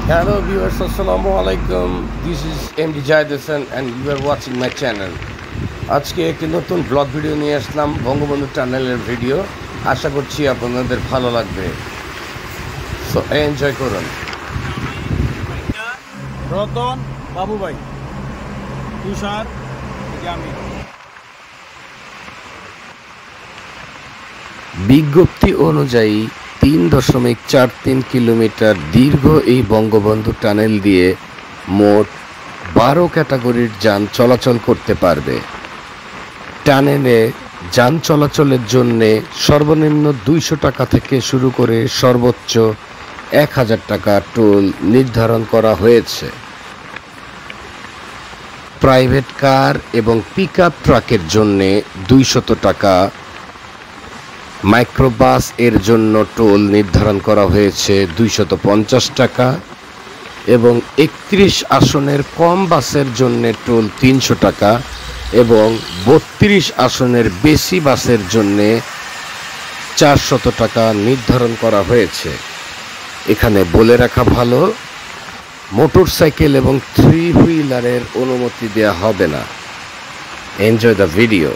Hello viewers, Assalamu alaikum. This is MD Jayed Hasan and you are watching my channel. আজকে একটি নতুন blog video নিয়ে আসলাম Bangabandhu টানেলের video. আশা করছি আপনাদের ভালো লাগবে। সো এনজয় করুন। রতন বাবু ভাই তুষার আমি বিজ্ঞপ্তি অনুযায়ী 3.43 কিলোমিটার দীর্ঘ এই বঙ্গবন্ধু টানেল দিয়ে মোট 12 ক্যাটাগরির যান চলাচল করতে পারবে। টানেলে যান চলাচলের জন্য সর্বনিম্ন 200 টাকা থেকে শুরু করে সর্বোচ্চ 1000 টাকা টোল নির্ধারণ করা হয়েছে। প্রাইভেট কার এবং পিকআপ ট্রাকের জন্য 200 টাকা, মাইক্রোবাস এর জন্য টোল নির্ধারণ করা হয়েছে 250 টাকা এবং 31 আসনের কম বাসের জন্য টোল 300 টাকা এবং 32 আসনের বেশি বাসের জন্য 400 টাকা নির্ধারণ করা হয়েছে। এখানে বলে রাখা ভালো, মোটরসাইকেল এবং 3 হুইলারের অনুমতি দেওয়া হবে না। Enjoy the video.